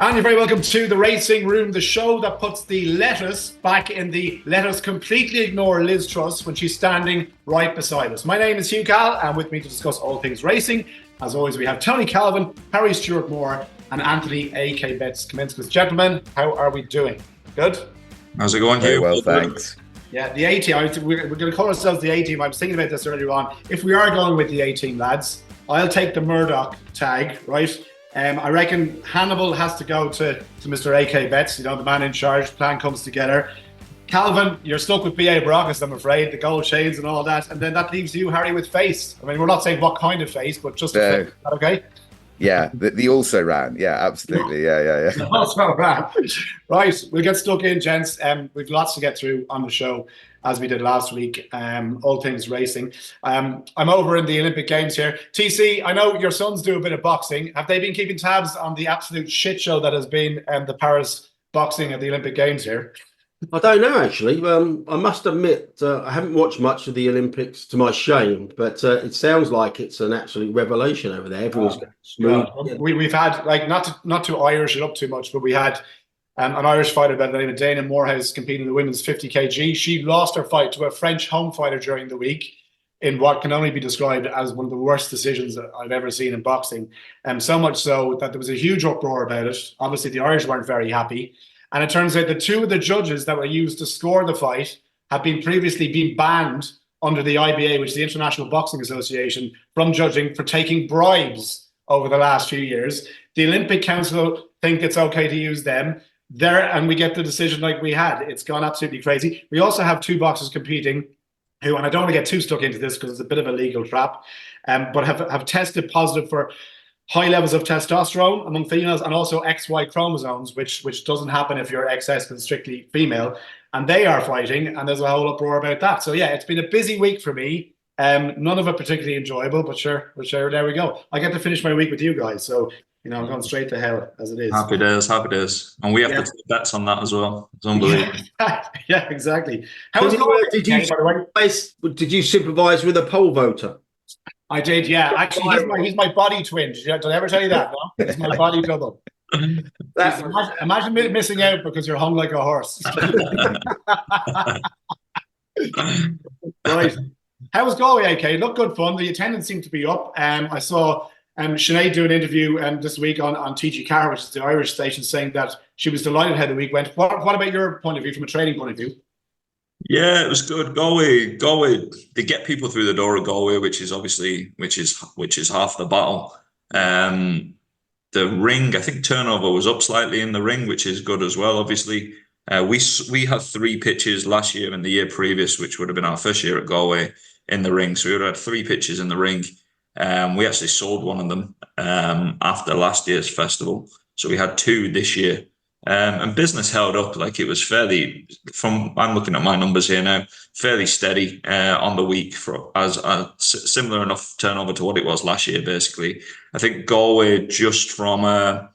And you're very welcome to the Racing Room, the show that puts the lettuce back in the let us completely ignore Liz Truss when she's standing right beside us. My name is Hugh, and with me to discuss all things racing, as always, we have Tony Calvin, Harry Stewart Moore, and Anthony A.K. Betts Kaminskas. Gentlemen, how are we doing? Good? How's it going, Hugh? Very well, thanks. Yeah, the A-team, we're going to call ourselves the A-team. I was thinking about this earlier on. If we are going with the A-team, lads, I'll take the Murdoch tag, right? I reckon Hannibal has to go to Mr. A.K. Betts, the man in charge. Plan comes together. Calvin, you're stuck with B.A. Baracus, I'm afraid, the gold chains and all that. And then that leaves you, Harry, with face. I mean, we're not saying what kind of face, but just a face. Is that okay? Yeah, the also ran. Yeah, absolutely. Yeah. Also ran. Right, we'll get stuck in, gents. We've lots to get through on the show, as we did last week, all things racing. I'm over in the Olympic Games here. TC, I know your sons do a bit of boxing. Have they been keeping tabs on the absolute shit show that has been the Paris boxing at the Olympic Games here? I don't know, actually. I must admit, I haven't watched much of the Olympics, to my shame, but it sounds like it's an absolute revelation over there. Everyone's going smooth. Yeah. We've had, like, not to Irish it up too much, but we had an Irish fighter by the name of Dana Morehouse competing in the women's 50 kg. She lost her fight to a French home fighter during the week in what can only be described as one of the worst decisions that I've ever seen in boxing. So much so that there was a huge uproar about it. Obviously, the Irish weren't very happy. And it turns out that two of the judges that were used to score the fight had previously been banned under the IBA, which is the International Boxing Association, from judging for taking bribes over the last few years. The Olympic Council think it's okay to use them there, and we get the decision like we had. It's gone absolutely crazy. We also have two boxers competing who, and I don't want to get too stuck into this because it's a bit of a legal trap, but have tested positive for high levels of testosterone among females and also XY chromosomes, which doesn't happen if you're XS and strictly female. And they are fighting, and there's a whole uproar about that. So yeah, it's been a busy week for me. None of it particularly enjoyable, but sure, there we go. I get to finish my week with you guys, so I'm going straight to hell as it is. Happy days. And we have to take bets on that as well. It's unbelievable. Yeah, exactly. How was it? Did you supervise with a poll voter? I did, yeah. Actually, he's my body twin. Did I ever tell you that? No? He's my body double. Imagine missing out because you're hung like a horse. Right. How was Galway, AK? Looked good fun. The attendance seemed to be up. I saw Sinead do an interview this week on TG Car, which is the Irish station, saying that she was delighted how the week went. What about your point of view, from a trading point of view? Yeah, it was good. Galway, they get people through the door of Galway, which is half the battle. The ring, I think turnover was up slightly in the ring, which is good as well. Obviously, we had 3 pitches last year and the year previous, which would have been our first year at Galway in the ring. So we would have had 3 pitches in the ring. We actually sold one of them after last year's festival, so we had 2 this year. And business held up. Like, it was fairly, I'm looking at my numbers here now, fairly steady on the week for as similar enough turnover to what it was last year. Basically, I think Galway, just from a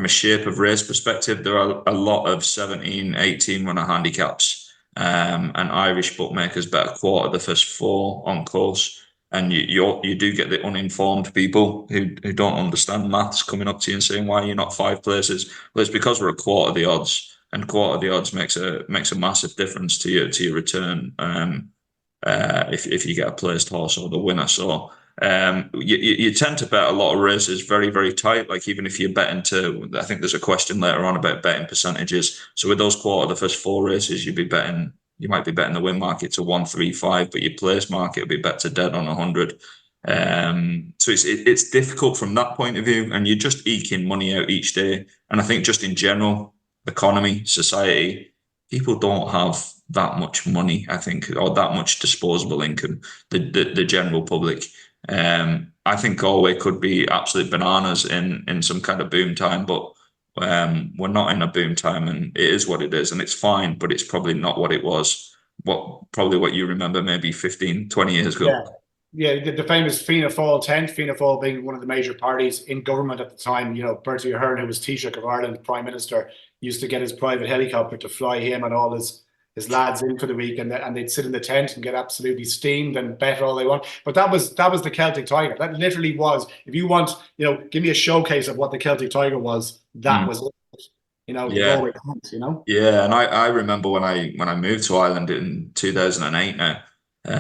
shape of race perspective, there are a lot of 17, 18 runner handicaps, and Irish bookmakers bet a quarter the first 4 on course. And you do get the uninformed people who don't understand maths coming up to you and saying, why are you not 5 places? Well, it's because we're a quarter of the odds, and quarter of the odds makes a massive difference to your return if you get a placed horse or the winner. So you tend to bet a lot of races very, very tight. Like, even if you're betting I think there's a question later on about betting percentages. So with those quarter of the first 4 races, you might be betting the win market to 135, but your place market will be bet to dead on 100. So it's difficult from that point of view, and you're just eking money out each day. And I think just in general, economy, society, people don't have that much money, I think, or that much disposable income, the general public. I think Galway could be absolute bananas in some kind of boom time, but we're not in a boom time, and it is what it is, and it's fine, but it's probably not what it was, what you remember maybe 15, 20 years ago. Yeah, the famous Fianna Fáil tent, Fianna Fáil being one of the major parties in government at the time. Bertie Ahern, who was Taoiseach of Ireland, Prime Minister, used to get his private helicopter to fly him and all his lads in for the week, and they'd sit in the tent and get absolutely steamed and bet all they want. But that was the Celtic Tiger. That literally was, if you want, give me a showcase of what the Celtic Tiger was, that was it. the Yeah. Galway Hunt, Yeah, and I remember when I moved to Ireland in 2008 now,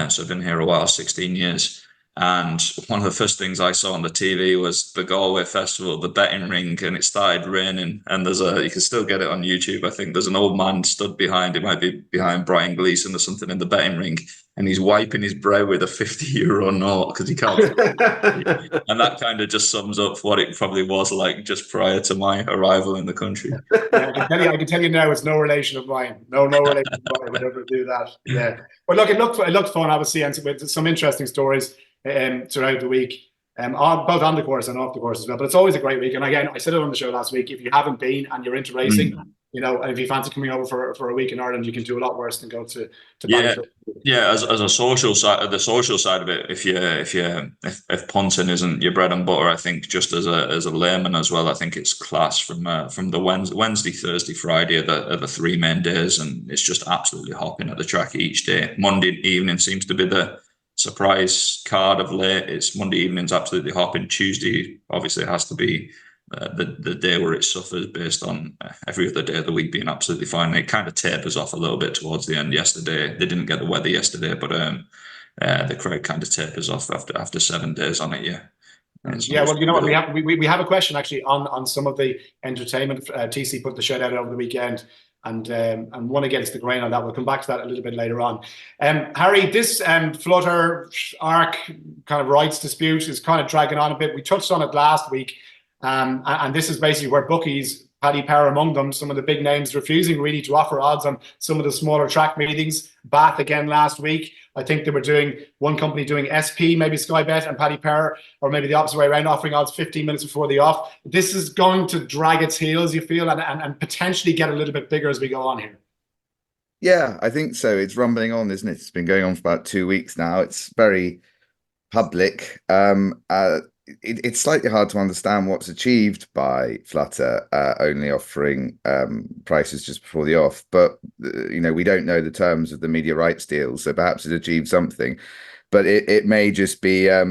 so I've been here a while, 16 years. And one of the first things I saw on the TV was the Galway Festival, the betting ring, and it started raining. And you can still get it on YouTube. I think there's an old man stood behind, it might be behind Brian Gleeson or something in the betting ring, and he's wiping his brow with a 50 euro note because he can't. And that kind of just sums up what it probably was like just prior to my arrival in the country. Yeah, I can tell you now, it's no relation of mine. No relation of mine would ever do that. Yeah, but look, it looked fun, obviously, and with some interesting stories throughout the week, both on the course and off the course as well. But it's always a great week. And again, I said it on the show last week. If you haven't been and you're into racing, and if you fancy coming over for a week in Ireland, you can do a lot worse than go to Banter. Yeah. As a social side, the social side of it, if punting isn't your bread and butter, I think just as a layman as well, I think it's class from the Wednesday, Thursday, Friday are the three main days, and it's just absolutely hopping at the track each day. Monday evening seems to be the surprise card of late. It's Monday evening's absolutely hopping. Tuesday obviously has to be the day where it suffers based on every other day of the week being absolutely fine. It kind of tapers off a little bit towards the end. Yesterday they didn't get the weather yesterday, but the crowd kind of tapers off after 7 days on it. Yeah, well, you know what, we have a question actually on some of the entertainment. TC put the shed out over the weekend, and one against the grain on that. We'll come back to that a little bit later on. Harry, this Flutter ARC kind of rights dispute is kind of dragging on a bit. We touched on it last week, and this is basically where bookies, Paddy Power among them, some of the big names refusing really to offer odds on some of the smaller track meetings. Bath again last week. I think they were doing one company doing SP, maybe Sky Bet, and Paddy Power, or maybe the opposite way around, offering odds 15 minutes before the off. This is going to drag its heels, you feel, and potentially get a little bit bigger as we go on here. Yeah, I think so. It's rumbling on, isn't it? It's been going on for about 2 weeks now. It's very public. It's slightly hard to understand what's achieved by Flutter only offering prices just before the off, but we don't know the terms of the media rights deal, so perhaps it achieved something, but it may just be a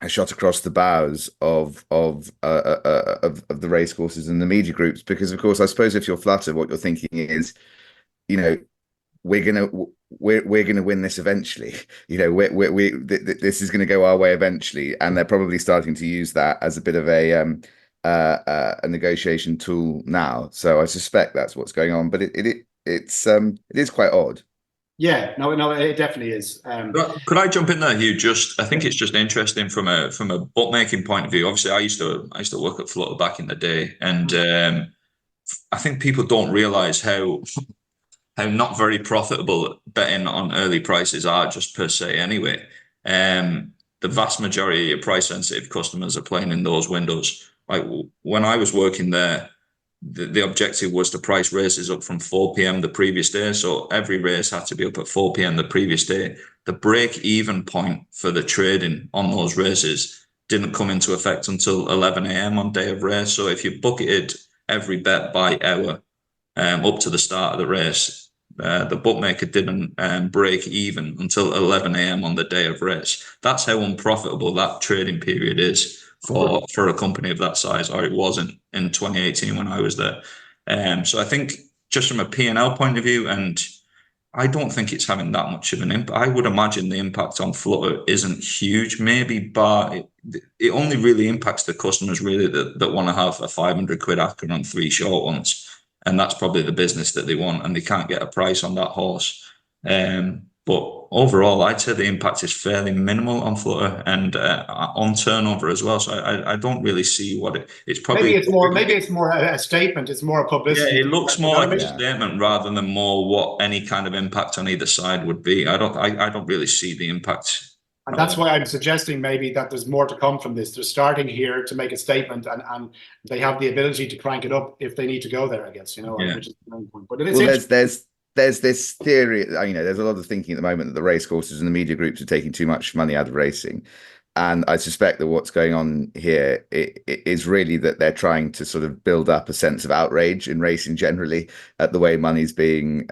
shot across the bows of the race courses and the media groups, because of course I suppose if you're Flutter, what you're thinking is, we're gonna win this eventually. This is gonna go our way eventually, and they're probably starting to use that as a bit of a negotiation tool now. So I suspect that's what's going on, but it is quite odd. Yeah, no, it definitely is. Could I jump in there, Hugh? I think it's just interesting from a bookmaking point of view. Obviously, I used to work at Flutter back in the day, and I think people don't realise how not very profitable betting on early prices are just per se anyway. The vast majority of your price sensitive customers are playing in those windows. Like when I was working there, the objective was to price races up from 4 p.m. the previous day. So every race had to be up at 4 p.m. the previous day. The break even point for the trading on those races didn't come into effect until 11 a.m. on day of race. So if you bucketed every bet by hour up to the start of the race, the bookmaker didn't break even until 11 a.m. on the day of race. That's how unprofitable that trading period is for a company of that size, or it wasn't in 2018 when I was there. So I think just from a P&L point of view, and I don't think it's having that much of an impact. I would imagine the impact on Flutter isn't huge, maybe, but it only really impacts the customers really that want to have a 500 quid acre on 3 short ones. And that's probably the business that they want, and they can't get a price on that horse. But overall, I'd say the impact is fairly minimal on Flutter and on turnover as well. So I don't really see what it's probably. Maybe it's more a statement. It's more a publicity. Yeah, it looks more like a statement rather than more what any kind of impact on either side would be. I don't really see the impact. And that's why I'm suggesting maybe that there's more to come from this. They're starting here to make a statement, and they have the ability to crank it up if they need to go there, I guess, which is the main point. But it is there's this theory, there's a lot of thinking at the moment that the race courses and the media groups are taking too much money out of racing. And I suspect that what's going on here is really that they're trying to sort of build up a sense of outrage in racing generally at the way money's being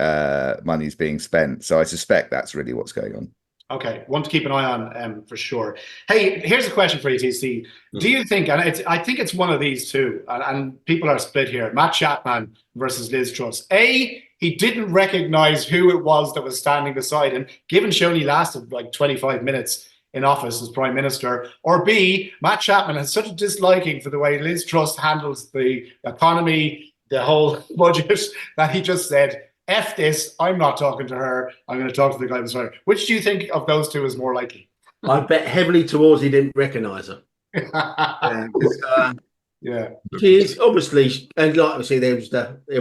spent. So I suspect that's really what's going on. Okay, one to keep an eye on for sure. Hey, here's a question for you, TC. Do you think, and I think it's one of these two, and people are split here, Matt Chapman versus Liz Truss. A, he didn't recognize who it was that was standing beside him, given she only lasted like 25 minutes in office as Prime Minister. Or B, Matt Chapman has such a disliking for the way Liz Truss handles the economy, the whole budget, that he just said, F this, I'm not talking to her, I'm going to talk to the guy beside her. Which do you think of those two is more likely? I bet heavily towards he didn't recognise her. Yeah. She is obviously, and like I say, there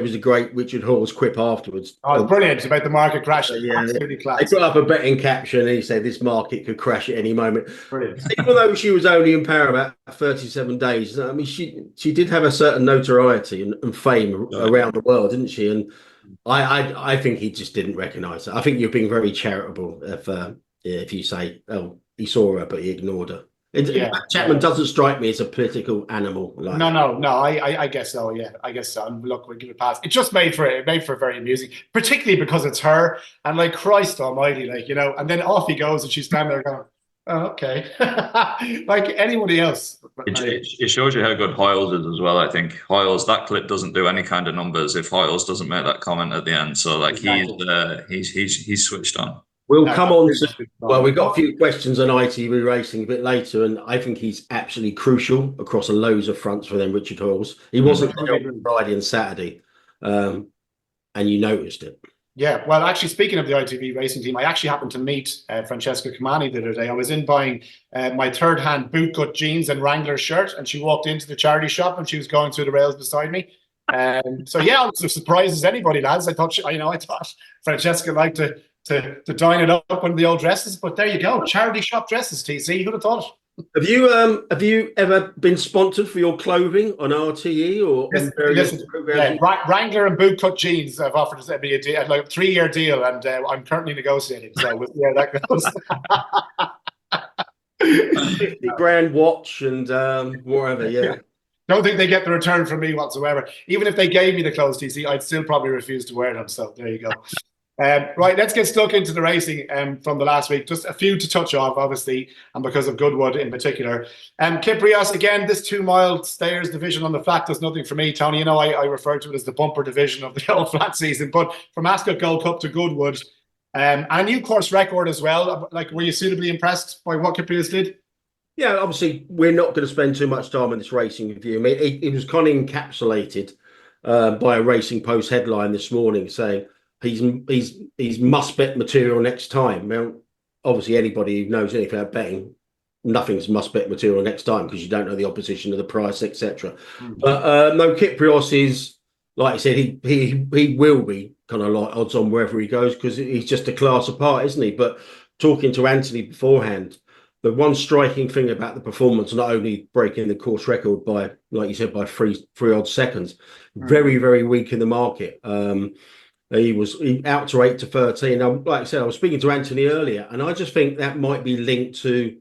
was a great Richard Hall's quip afterwards. Oh, brilliant about the market crash. Yeah, absolutely they class. put up a betting caption and he said this market could crash at any moment. Brilliant. Even though she was only in power about 37 days, I mean, she did have a certain notoriety and fame around the world, didn't she? And I think he just didn't recognise her. I think you're being very charitable if you say, oh, he saw her but he ignored her. Chapman doesn't strike me as a political animal. Like. No. I guess so. Yeah, I guess so. And look, we'll give it a pass. It just made for very amusing, particularly because it's her and like Christ Almighty, like and then off he goes and she's standing there going, "Oh, okay," like anybody else. It shows you how good Hoyles is as well. I think Hoyles, that clip doesn't do any kind of numbers if Hoyles doesn't make that comment at the end. So like he's switched on. We'll come on to, well, we've got a few questions on ITV racing a bit later, and I think he's absolutely crucial across a loads of fronts for them, Richard Hoyles. He wasn't on Friday and Saturday, and you noticed it. Yeah, well, actually, speaking of the ITV racing team, I actually happened to meet Francesca Cumani the other day. I was in buying my third-hand bootcut jeans and Wrangler shirt, and she walked into the charity shop and she was going through the rails beside me. So yeah, I was as surprised as anybody, lads. I thought Francesca liked to dine it up one of the old dresses, but there you go, charity shop dresses. TC, who'd have thought? Have you ever been sponsored for your clothing on RTE or listen, Wrangler and bootcut jeans? I've offered me a deal, like a 3-year deal, and I'm currently negotiating. So we'll see how that goes. 50 grand watch and whatever. Yeah. Don't think they get the return from me whatsoever. Even if they gave me the clothes, TC, I'd still probably refuse to wear them. So there you go. Right, let's get stuck into the racing from the last week. Just a few to touch off, obviously, and because of Goodwood in particular. Kiprios, again, this 2 mile stayers division on the flat does nothing for me, Tony. I refer to it as the bumper division of the old flat season. But from Ascot Gold Cup to Goodwood, and a new course record as well. Like, were you suitably impressed by what Kiprios did? Yeah, obviously, we're not going to spend too much time on this racing review. I mean, it was kind of encapsulated by a Racing Post headline this morning saying, He's must-bet material next time. Now, obviously, anybody who knows anything about betting, nothing's must-bet material next time because you don't know the opposition of the price, etc. But no, Kiprios is, like I said, he will be kind of like odds on wherever he goes because he's just a class apart, isn't he? But talking to Anthony beforehand, the one striking thing about the performance, not only breaking the course record by, like you said, by three odd seconds, very, very weak in the market. He out to 8 to 13. Now, like I said, I was speaking to Anthony earlier, and I just think that might be linked to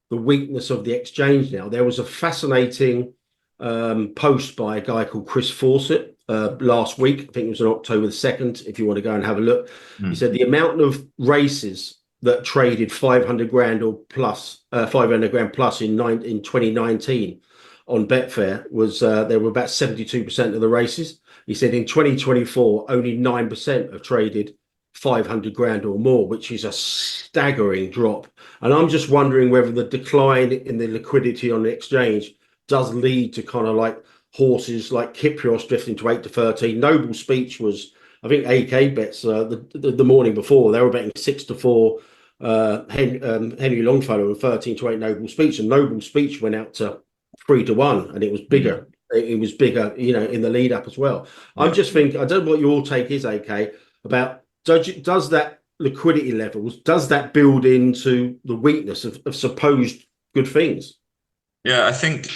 the weakness of the exchange now. There was a fascinating post by a guy called Chris Fawcett last week. I think it was on October the 2nd, if you want to go and have a look. He said the amount of races that traded 500 grand or plus, 500 grand plus in 2019 on Betfair was there were about 72% of the races. He said in 2024, only 9% have traded 500 grand or more, which is a staggering drop. And I'm just wondering whether the decline in the liquidity on the exchange does lead to kind of like horses like Kiprios drifting to 8 to 13. Noble Speech was, I think, AK bets the morning before. They were betting 6 to 4 Henry Longfellow and 13 to 8 Noble Speech. And Noble Speech went out to 3 to 1, and it was bigger. It was bigger, in the lead up as well. I'm just thinking, I don't know what your take is, AK, about does that liquidity levels, does that build into the weakness of supposed good things? Yeah, I think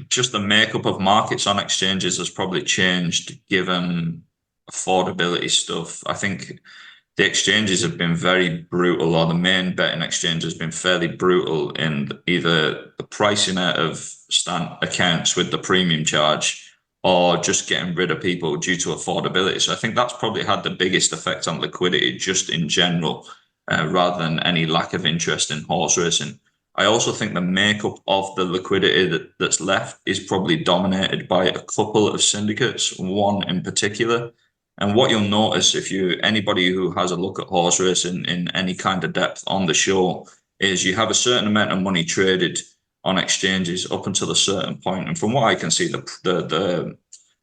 just the makeup of markets on exchanges has probably changed given affordability stuff. I think the exchanges have been very brutal, or the main betting exchange has been fairly brutal in either the pricing out of accounts with the premium charge or just getting rid of people due to affordability. So I think that's probably had the biggest effect on liquidity just in general. rather than any lack of interest in horse racing. I also think the makeup of the liquidity that's left is probably dominated by a couple of syndicates, one in particular. And what you'll notice anybody who has a look at horse racing in any kind of depth on the show is you have a certain amount of money traded on exchanges up until a certain point. And from what I can see, the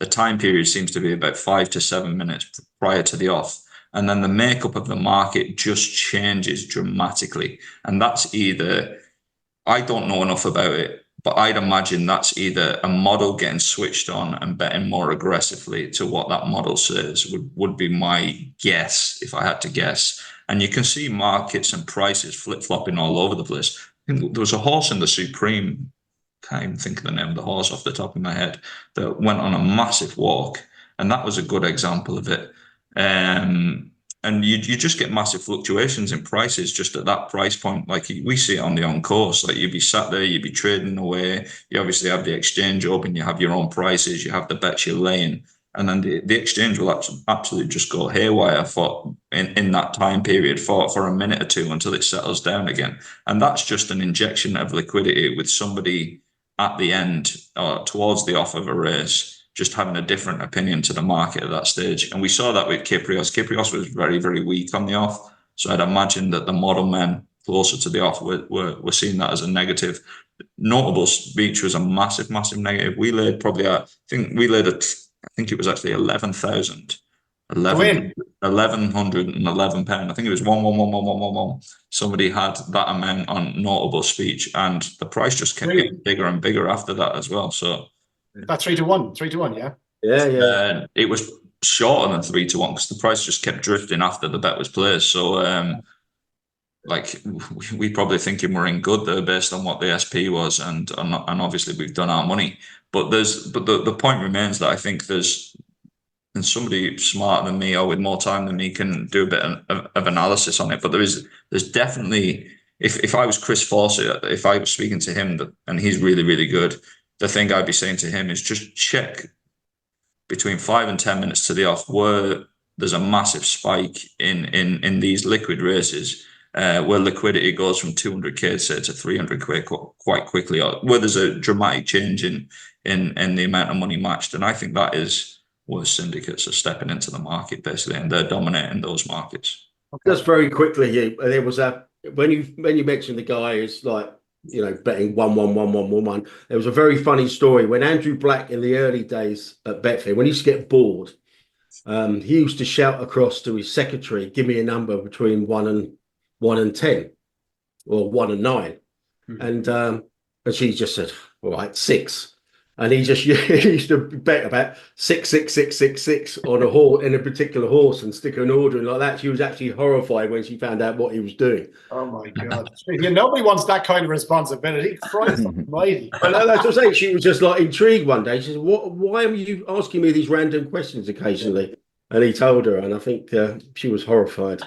time period seems to be about 5 to 7 minutes prior to the off. And then the makeup of the market just changes dramatically. And that's either, I don't know enough about it, but I'd imagine that's either a model getting switched on and betting more aggressively to what that model says would be my guess, if I had to guess. And you can see markets and prices flip-flopping all over the place. I think there was a horse in the Supreme, can't even think of the name of the horse off the top of my head, that went on a massive walk. And that was a good example of it. And you just get massive fluctuations in prices just at that price point. Like we see it on the on course, like you'd be sat there, you'd be trading away. You obviously have the exchange open, you have your own prices, you have the bets you're laying. And then the exchange will absolutely just go haywire in that time period for a minute or two until it settles down again. And that's just an injection of liquidity with somebody at the end or towards the off of a race just having a different opinion to the market at that stage. And we saw that with Kyprios. Kyprios was very, very weak on the off. So I'd imagine that the model men closer to the off were seeing that as a negative. Notable Speech was a massive, massive negative. We laid probably, I think it was actually 11,000. 1,111 pound. I think it was 1111111. Somebody had that amount on Notable Speech, and the price just kept getting bigger and bigger after that as well. So that's 3-1, yeah. Yeah. It was shorter than 3-1 because the price just kept drifting after the bet was placed. So, we probably thinking we're in good there based on what the SP was, and obviously we've done our money. But the point remains that I think and somebody smarter than me or with more time than me can do a bit of analysis on it. But there's definitely, if I was Chris Fawcett, if I was speaking to him, and he's really, really good, the thing I'd be saying to him is just check between 5 and 10 minutes to the off where there's a massive spike in these liquid races, where liquidity goes from 200k say to 300k quite quickly, or where there's a dramatic change in the amount of money matched. And I think that is where syndicates are stepping into the market basically, and they're dominating those markets. Just very quickly, there was when you mentioned the guy who's like, betting 1-1-1-1-1-1. There was a very funny story when Andrew Black in the early days at Betfair, when he used to get bored, he used to shout across to his secretary, "Give me a number between 1 and 10, or 1 and 9," and she just said, "All right, 6." And he used to bet about 6, 6, 6, 6, 6 on a horse, in a particular horse, and stick an order in like that. She was actually horrified when she found out what he was doing. Oh my God! Nobody wants that kind of responsibility. Christ almighty! But that's what I'm saying. She was just like intrigued one day. She said, "Why are you asking me these random questions occasionally?" And he told her, and I think she was horrified.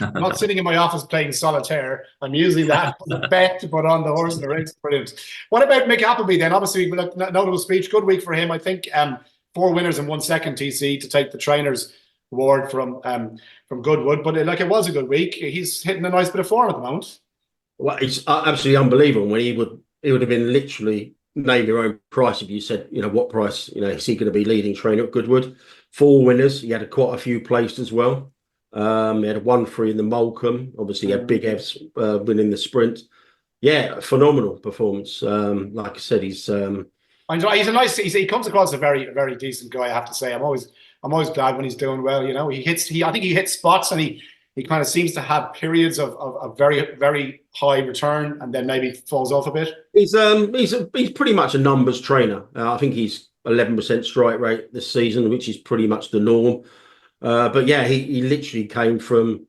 I'm not sitting in my office playing solitaire. I'm using that bet to put on the horse in the race. Brilliant. What about Mick Appleby then? Obviously, Notable Speech, good week for him. I think 4 winners and 1 second TC to take the Trainers Award from Goodwood. But it was a good week. He's hitting a nice bit of form at the moment. Well, it's absolutely unbelievable. When he would have been literally name your own price if you said, what price, is he going to be leading trainer at Goodwood? 4 winners. He had quite a few placed as well. He had a 1-3 in the Molecombe. Obviously, he had Big Ev's winning the sprint. Yeah, phenomenal performance. Like I said, he comes across a very, very decent guy, I have to say. I'm always glad when he's doing well. I think he hits spots, and he kind of seems to have periods of very, very high return, and then maybe falls off a bit. He's pretty much a numbers trainer. I think he's 11% strike rate this season, which is pretty much the norm. But yeah, he literally came from,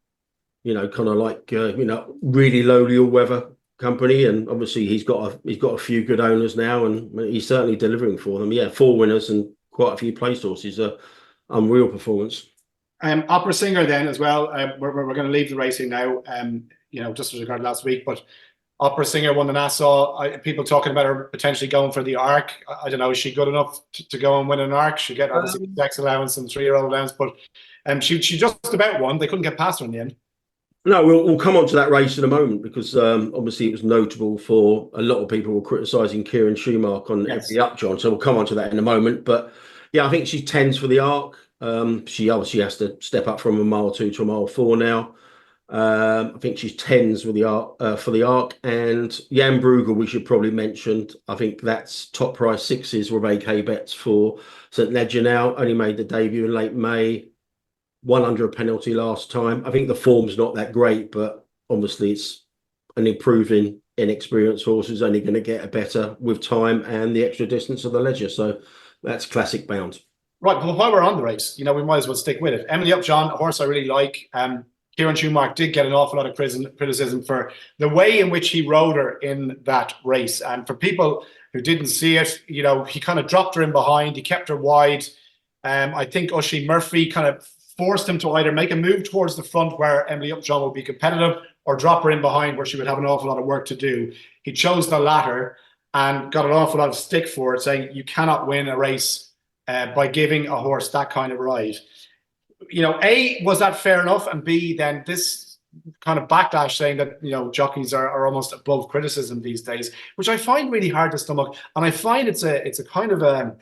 kind of like really lowly all-weather company, and obviously he's got a few good owners now, and he's certainly delivering for them. Yeah, 4 winners and quite a few placed horses. Unreal performance. Opera Singer then as well. We're going to leave the racing now. Just as regard last week, but Opera Singer won the Nassau. People talking about her potentially going for the Arc. I don't know. Is she good enough to go and win an Arc? She get obviously sex allowance and 3-year-old allowance, but she just about won. They couldn't get past her in the end. No, we'll come on to that race in a moment because obviously it was notable for a lot of people were criticising Kieran Schumacher on every upjohn. So we'll come on to that in a moment. But yeah, I think she's tens for the Arc. She obviously has to step up from a mile 2 to a mile 4 now. I think she's tens with the Arc for the Arc, and Jan Brugel we should probably mention. I think that's top price sixes with AK bets for St Leger now. Only made the debut in late May. Won under a penalty last time. I think the form's not that great, but obviously it's an improving inexperienced horse who's only going to get better with time and the extra distance of the Leger. So that's classic bound. Right, well, while we're on the race, we might as well stick with it. Emily Upjohn, a horse I really like. Kieran Schumacher did get an awful lot of criticism for the way in which he rode her in that race. And for people who didn't see it, he kind of dropped her in behind. He kept her wide. I think Oisin Murphy kind of forced him to either make a move towards the front where Emily Upjohn would be competitive or drop her in behind where she would have an awful lot of work to do. He chose the latter and got an awful lot of stick for it, saying you cannot win a race by giving a horse that kind of ride. A, was that fair enough? And B, then this kind of backlash saying that, jockeys are almost above criticism these days, which I find really hard to stomach. And I find it's a kind of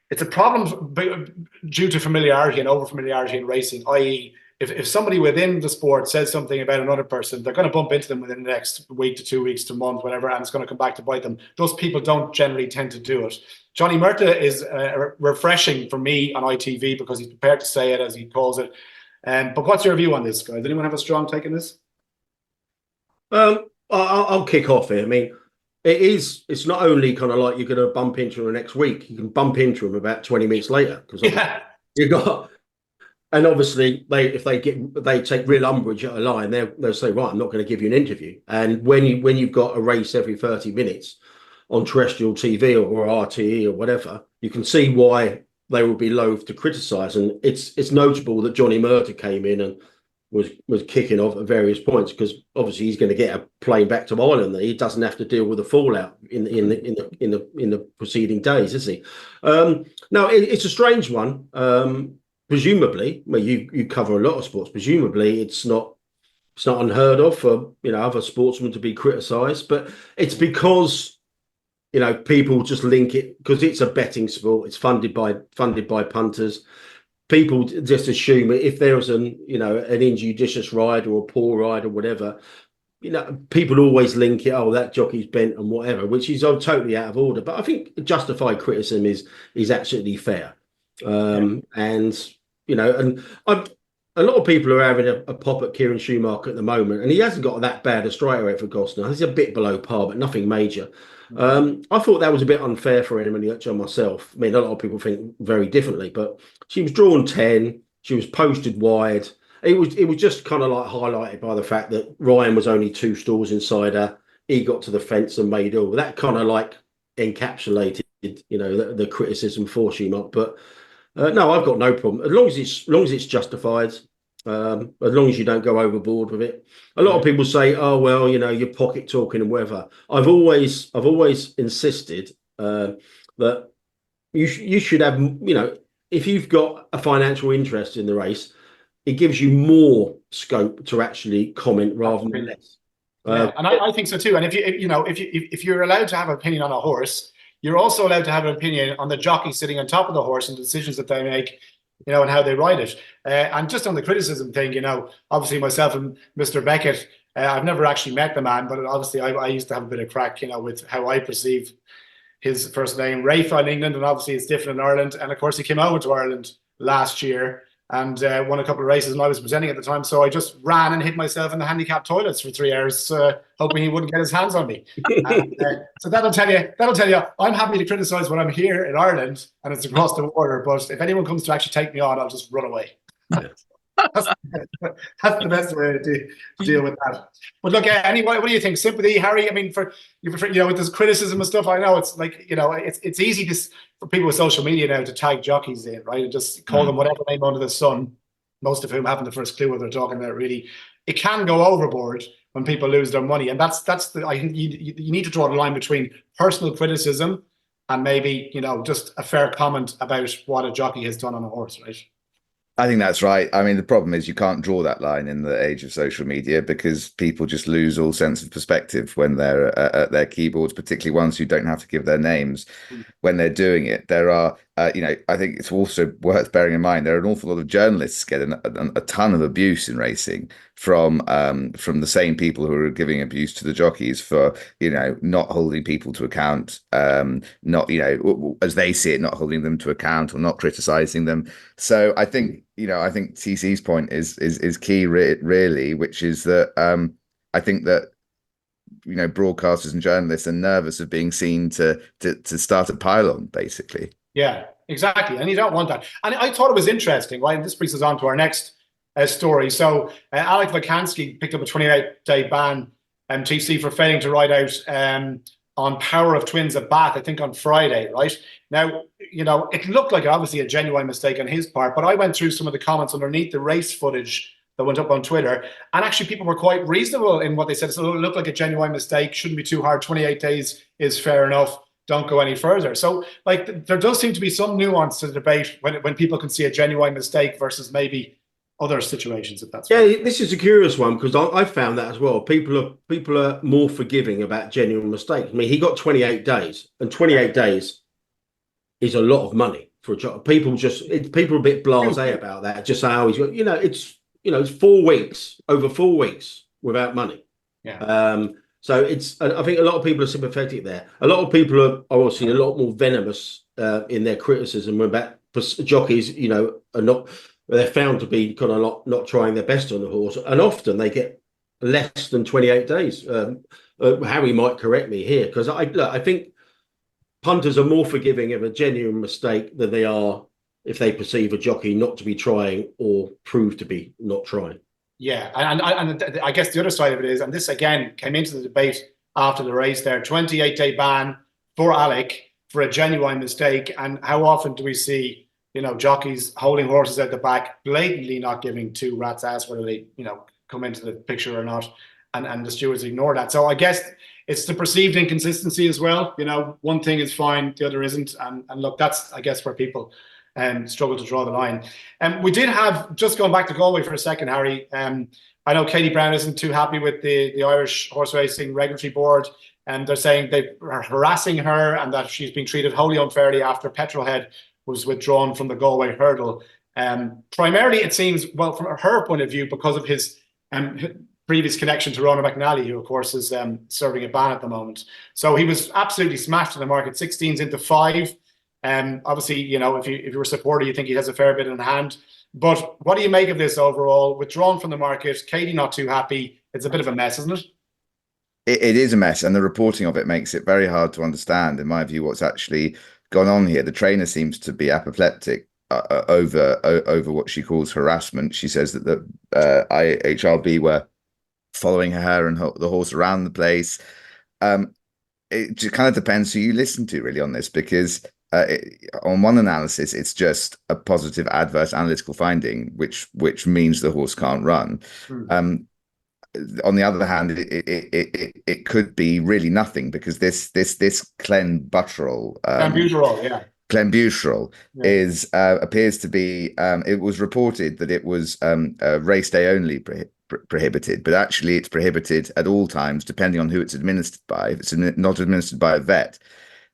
it's a problem due to familiarity and over-familiarity in racing, i.e. if somebody within the sport says something about another person, they're going to bump into them within the next week to 2 weeks to month, whatever, and it's going to come back to bite them. Those people don't generally tend to do it. Johnny Murtagh is refreshing for me on ITV because he's prepared to say it as he calls it. But what's your view on this, guys? Anyone have a strong take on this? I'll kick off here. I mean, it's not only kind of like you're going to bump into him next week, you can bump into him about 20 minutes later because you got, and obviously if they take real umbrage at a line, they'll say, right, I'm not going to give you an interview. And when you've got a race every 30 minutes on terrestrial TV or RTE or whatever, you can see why they will be loath to criticise. And it's notable that Johnny Murtagh came in and was kicking off at various points because obviously he's going to get a plane back to Ireland. He doesn't have to deal with the fallout in the preceding days, is he? No, it's a strange one. Presumably, well, you cover a lot of sports. Presumably, it's not unheard of for other sportsmen to be criticised, but it's because people just link it because it's a betting sport. It's funded by punters. People just assume if there was an injudicious ride or a poor ride or whatever, people always link it. Oh, that jockey's bent and whatever, which is totally out of order. But I think justified criticism is absolutely fair. And a lot of people are having a pop at Kieran Schumacher at the moment, and he hasn't got that bad a strike rate for Gosnell. He's a bit below par, but nothing major. I thought that was a bit unfair for Emily Upjohn myself. I mean, a lot of people think very differently, but she was drawn 10. She was posted wide. It was just kind of like highlighted by the fact that Ryan was only 2 stalls inside her. He got to the fence and made all that kind of like encapsulated, the criticism for Schumacher. But no, I've got no problem as long as it's justified. As long as you don't go overboard with it. A lot of people say, "Oh well, you're pocket talking and whatever." I've always insisted that you should have, if you've got a financial interest in the race, it gives you more scope to actually comment rather than less. And I think so too. And if you're allowed to have an opinion on a horse, you're also allowed to have an opinion on the jockey sitting on top of the horse and the decisions that they make. And how they ride it. And just on the criticism thing, obviously myself and Mr. Beckett, I've never actually met the man, but obviously I used to have a bit of crack, with how I perceive his first name, Rafe, in England, and obviously it's different in Ireland. And of course, he came over to Ireland last year and won a couple of races, and I was presenting at the time. So I just ran and hid myself in the handicap toilets for 3 hours, hoping he wouldn't get his hands on me. So that'll tell you, I'm happy to criticise when I'm here in Ireland and it's across the border. But if anyone comes to actually take me on, I'll just run away. That's the best way to deal with that. But look, anyway, what do you think? Sympathy, with this criticism and stuff. I know it's like, it's easy for people with social media now to tag jockeys in, right? And just call them whatever name under the sun, most of whom haven't the first clue what they're talking about, really. It can go overboard when people lose their money. And I think you need to draw the line between personal criticism and maybe, just a fair comment about what a jockey has done on a horse, right? I think that's right. I mean, the problem is you can't draw that line in the age of social media because people just lose all sense of perspective when they're at their keyboards, particularly ones who don't have to give their names when they're doing it. There are, I think it's also worth bearing in mind there are an awful lot of journalists getting a ton of abuse in racing from the same people who are giving abuse to the jockeys for not holding people to account, not as they see it, not holding them to account or not criticizing them. So I think TC's point is key really, which is that I think that broadcasters and journalists are nervous of being seen to start a pylon, basically. Yeah, exactly. And you don't want that. And I thought it was interesting, right? And this brings us on to our next story. So Alec Vakansky picked up a 28-day ban, TC, for failing to ride out on Power of Twins at Bath, I think on Friday, right? Now, it looked like obviously a genuine mistake on his part, but I went through some of the comments underneath the race footage that went up on Twitter, and actually people were quite reasonable in what they said. So it looked like a genuine mistake, shouldn't be too hard. 28 days is fair enough. Don't go any further. So, there does seem to be some nuance to the debate when people can see a genuine mistake versus maybe other situations, if that's right. This is a curious one because I found that as well. People are more forgiving about genuine mistakes. I mean, he got 28 days, and 28 days is a lot of money for a job. People are a bit blasé about that. Just say, oh, it's 4 weeks, over 4 weeks without money. Yeah. So I think a lot of people are sympathetic there. A lot of people are obviously a lot more venomous in their criticism about jockeys. They're found to be kind of not trying their best on the horse, and often they get less than 28 days. Harry might correct me here because I think punters are more forgiving of a genuine mistake than they are if they perceive a jockey not to be trying or prove to be not trying. Yeah, and I guess the other side of it is, and this again came into the debate after the race there, 28-day ban for Alec for a genuine mistake. And how often do we see, jockeys holding horses at the back, blatantly not giving two rats' ass whether they, come into the picture or not, and the stewards ignore that. So I guess it's the perceived inconsistency as well. One thing is fine, the other isn't. And look, that's, I guess, where people struggle to draw the line. We did have, just going back to Galway for a second, Harry, I know Katie Brown isn't too happy with the Irish Horse Racing Regulatory Board, and they're saying they are harassing her and that she's been treated wholly unfairly after Petrol Head was withdrawn from the Galway Hurdle. Primarily, it seems, well, from her point of view, because of his previous connection to Ronan McNally, who, of course, is serving a ban at the moment. So he was absolutely smashed in the market, 16s into 5. Obviously, if you're a supporter, you think he has a fair bit in hand. But what do you make of this overall? Withdrawn from the market, Katie not too happy. It's a bit of a mess, isn't it? It is a mess, and the reporting of it makes it very hard to understand, in my view, what's actually gone on here. The trainer seems to be apoplectic over what she calls harassment. She says that the IHRB were following her and the horse around the place. It just kind of depends who you listen to, really, on this, because on one analysis, it's just a positive adverse analytical finding, which means the horse can't run. On the other hand, it could be really nothing, because this clenbuterol, clenbuterol is appears to be. It was reported that it was race day only prohibited, but actually it's prohibited at all times, depending on who it's administered by. If it's not administered by a vet,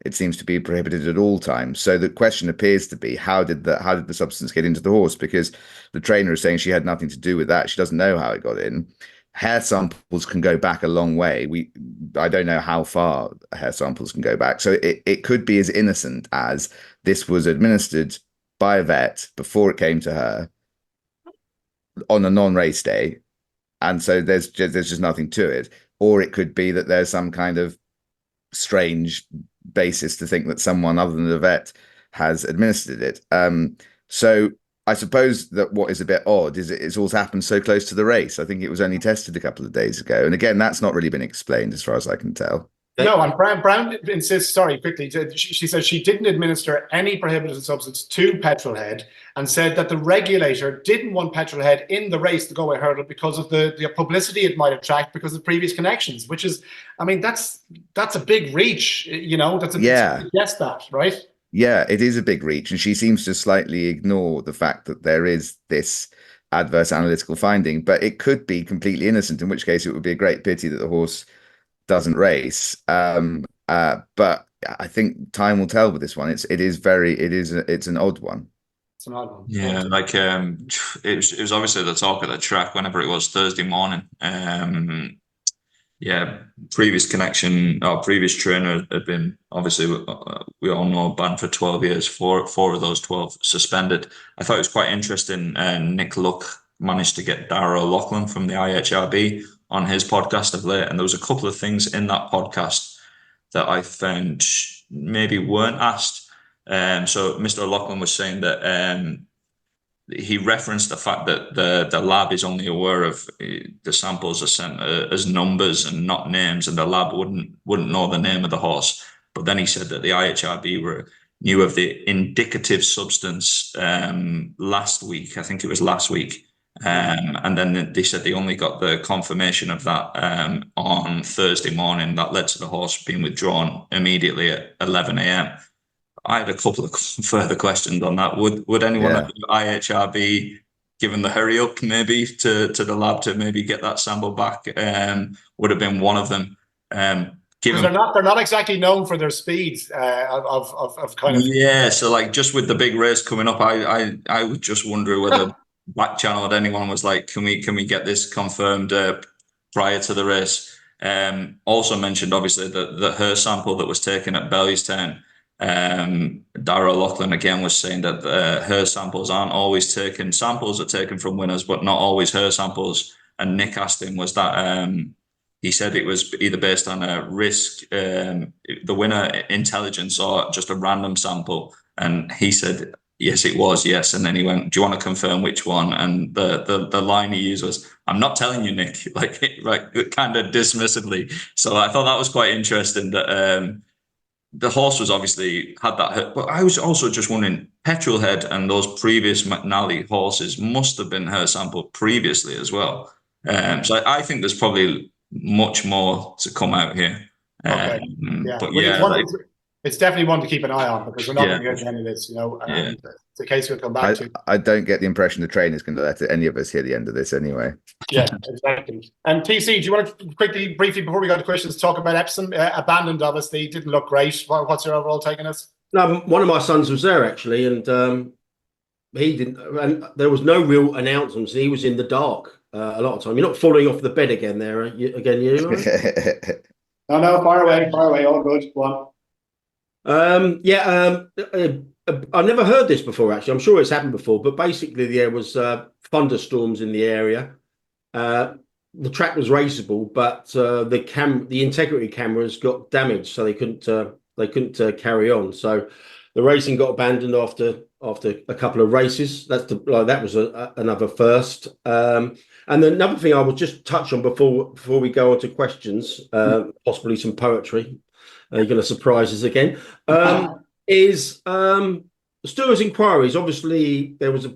it seems to be prohibited at all times. So the question appears to be, how did the substance get into the horse? Because the trainer is saying she had nothing to do with that. She doesn't know how it got in. Hair samples can go back a long way. I don't know how far hair samples can go back. So it could be as innocent as this was administered by a vet before it came to her on a non-race day. And so there's just nothing to it. Or it could be that there's some kind of strange basis to think that someone other than the vet has administered it. So I suppose that what is a bit odd is it's all happened so close to the race. I think it was only tested a couple of days ago. And again, that's not really been explained as far as I can tell. No, and Brown insists, sorry, quickly, she says she didn't administer any prohibited substance to Petrol Head, and said that the regulator didn't want Petrol Head in the race, the Galway Hurdle, because of the publicity it might attract because of previous connections, which is, I mean, that's a big reach, that's a big, yes, that, right? Yeah, it is a big reach, and she seems to slightly ignore the fact that there is this adverse analytical finding, but it could be completely innocent, in which case it would be a great pity that the horse doesn't race. But I think time will tell with this one. It's an odd one. It's an odd one. Yeah, like it was obviously the talk of the track whenever it was Thursday morning. Yeah, previous trainer had been, obviously, we all know, banned for 12 years, four of those 12 suspended. I thought it was quite interesting. Nick Luck managed to get Dara O'Loughlin from the IHRB on his podcast of late, and there was a couple of things in that podcast that I found maybe weren't asked. So Mr. O'Loughlin was saying that he referenced the fact that the lab is only aware of the samples are sent as numbers and not names, and the lab wouldn't know the name of the horse. But then he said that the IHRB knew of the indicative substance last week. I think it was last week. And then they said they only got the confirmation of that on Thursday morning. That led to the horse being withdrawn immediately at 11 a.m. I had a couple of further questions on that. Would anyone at the IHRB given the hurry up maybe to the lab to maybe get that sample back? Would have been one of them. Given they're not exactly known for their speeds of kind of. Yeah, so like just with the big race coming up, I would just wonder whether back channel at anyone was like, can we get this confirmed prior to the race? Also mentioned obviously the her sample that was taken at Bellewstown. Dara O'Loughlin again was saying that her samples aren't always taken. Samples are taken from winners, but not always her samples. And Nick asked him, was that he said it was either based on a risk, the winner intelligence, or just a random sample. And he said, yes, it was, yes. And then he went, do you want to confirm which one? And the line he used was, I'm not telling you, Nick, like kind of dismissively. So I thought that was quite interesting that the horse was obviously had that hurt. But I was also just wondering, Petrol Head and those previous McNally horses must have been her sample previously as well. So I think there's probably much more to come out here. Okay. But it's definitely one to keep an eye on, because we're not going to get to any of this, you know. It's a case we'll come back to. I don't get the impression the train is going to let any of us hear the end of this anyway. Yeah, exactly. And TC, do you want to briefly, before we go to questions, talk about Epsom? Abandoned, obviously, didn't look great. What's your overall take on this? No, one of my sons was there actually, and he didn't. And there was no real announcements. He was in the dark a lot of time. You're not falling off the bed again, there again, you? No, far away, all good. Go on. I've never heard this before, actually. I'm sure it's happened before, but basically there was thunderstorms in the area. The track was raceable, but the integrity cameras got damaged, so they couldn't carry on. So the racing got abandoned after a couple of races. That was another first. And another thing I will just touch on before we go on to questions, possibly some poetry. You're going to surprise us again. Is Stewart's inquiries? Obviously, there was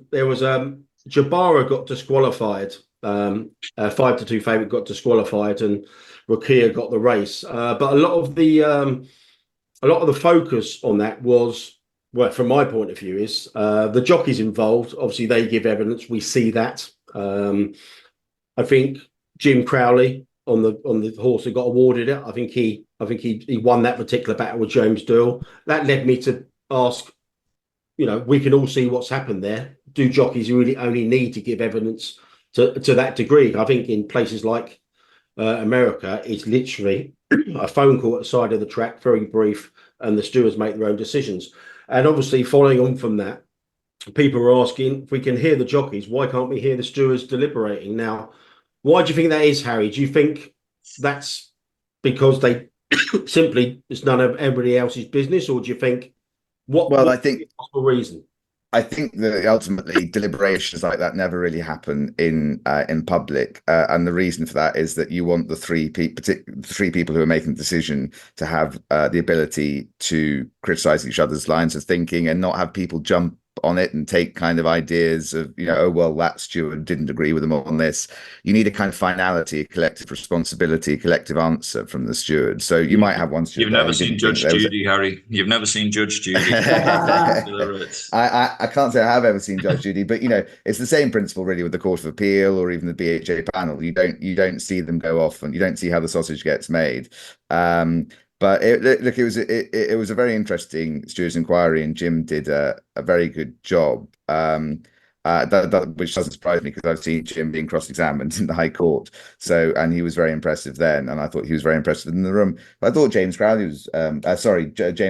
Jabara got disqualified. 5-2 favourite got disqualified, and Rokia got the race. But a lot of the focus on that was, well, from my point of view, is the jockeys involved. Obviously, they give evidence. We see that. I think Jim Crowley on the horse that got awarded it. I think he won that particular battle with James Doyle. That led me to ask, we can all see what's happened there. Do jockeys really only need to give evidence to that degree? I think in places like America, it's literally a phone call at the side of the track, very brief, and the stewards make their own decisions. And obviously, following on from that, people are asking, if we can hear the jockeys, why can't we hear the stewards deliberating? Now, why do you think that is, Harry? Do you think that's because they simply it's none of everybody else's business, or do you think I think possible reason? I think that ultimately deliberations like that never really happen in public, and the reason for that is that you want the three people who are making the decision to have the ability to criticise each other's lines of thinking and not have people jump on it and take kind of ideas of, oh, well, that steward didn't agree with them on this. You need a kind of finality, a collective responsibility, a collective answer from the steward. So you might have one steward. You've never seen Judge Judy, Harry. You've never seen Judge Judy. I can't say I have ever seen Judge Judy, but it's the same principle really with the Court of Appeal or even the BHA panel. You don't see them go off, and you don't see how the sausage gets made. But it was a very interesting stewards' inquiry, and Jim did a very good job. Which doesn't surprise me, because I've seen Jim being cross-examined in the High Court. And he was very impressive then, and I thought he was very impressive in the room. But I thought James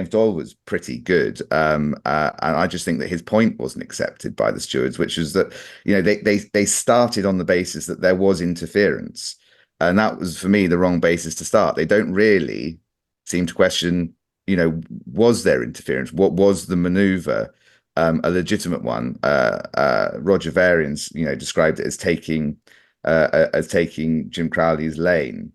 Doyle was pretty good, and I just think that his point wasn't accepted by the stewards, which is that they started on the basis that there was interference, and that was for me the wrong basis to start. They don't really seem to question, was there interference? What was the manoeuvre? A legitimate one. Roger Varians, described it as taking Jim Crowley's lane.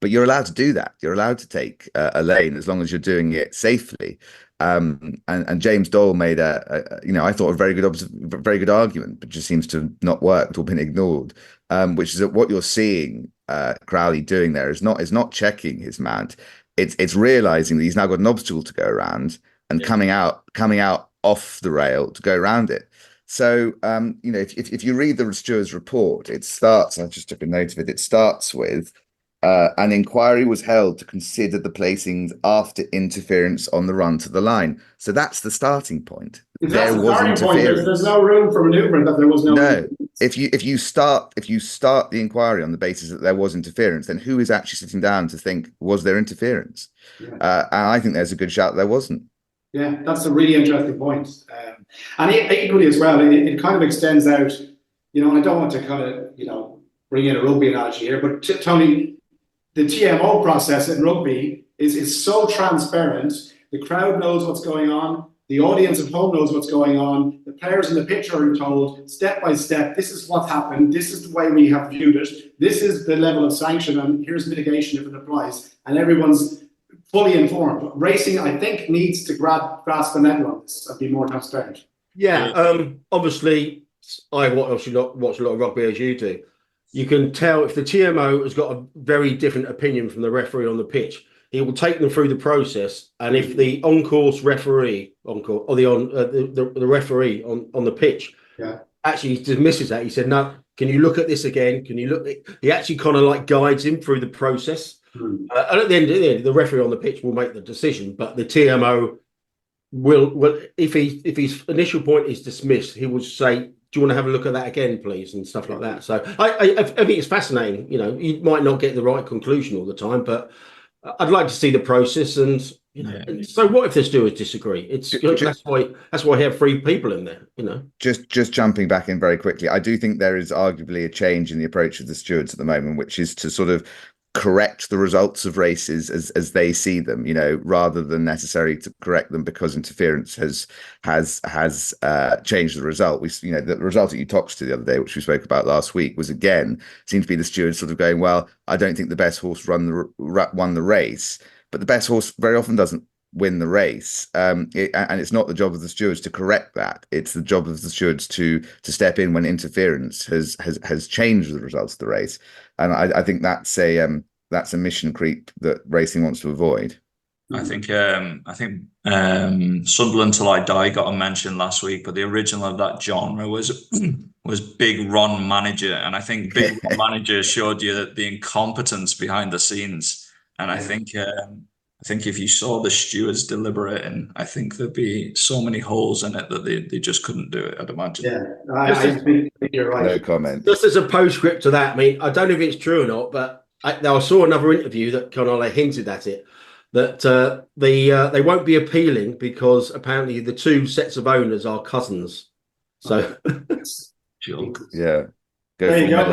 But you're allowed to do that. You're allowed to take a lane as long as you're doing it safely. And James Doyle made I thought a very good argument, but just seems to have not worked or been ignored. Which is that what you're seeing Crowley doing there is not checking his mount. It's realizing that he's now got an obstacle to go around and coming out off the rail to go around it. So if you read the steward's report, it starts, I just took a note of it, it starts with an inquiry was held to consider the placings after interference on the run to the line. So that's the starting point. There was interference. There's no room for manoeuvring, that there was no. If you start the inquiry on the basis that there was interference, then who is actually sitting down to think, was there interference? And I think there's a good shout there wasn't. Yeah, that's a really interesting point. And equally as well, it kind of extends out, and I don't want to kind of, bring in a rugby analogy here, but Tony, the TMO process in rugby is so transparent. The crowd knows what's going on. The audience at home knows what's going on. The players in the pitch are told step by step, this is what happened. This is the way we have viewed it. This is the level of sanction, and here's mitigation if it applies. And everyone's fully informed. Racing, I think, needs to grasp the nettle on this and be more transparent. Yeah, obviously, I watch a lot of rugby as you do. You can tell if the TMO has got a very different opinion from the referee on the pitch. He will take them through the process, and if the on-course referee, the referee on the pitch, actually dismisses that, he said, "No, can you look at this again? Can you look?" He actually kind of like guides him through the process. And at the end of the day, the referee on the pitch will make the decision, but the TMO will if his initial point is dismissed, he will say, "Do you want to have a look at that again, please?" and stuff like that. So I think it's fascinating. You might not get the right conclusion all the time, but I'd like to see the process. And so what if the stewards disagree? That's why I have 3 people in there. Just jumping back in very quickly, I do think there is arguably a change in the approach of the stewards at the moment, which is to sort of correct the results of races as they see them, rather than necessarily to correct them because interference has changed the result. The result that you talked to the other day, which we spoke about last week, was again seemed to be the stewards sort of going, well, I don't think the best horse won the race, but the best horse very often doesn't win the race, and it's not the job of the stewards to correct that. It's the job of the stewards to step in when interference has changed the results of the race. And I think that's a mission creep that racing wants to avoid. I think Sunderland Till I Die got a mention last week, but the original of that genre was Big Ron Manager, and I think Big Ron Manager showed you the incompetence behind the scenes. And I think if you saw the stewards deliberating, I think there'd be so many holes in it that they just couldn't do it, I'd imagine. Yeah, I think you're right. No comment. Just as a postscript to that, I don't know if it's true or not, but I saw another interview that kind of hinted at it, that they won't be appealing because apparently the 2 sets of owners are cousins. So, yeah. There you go.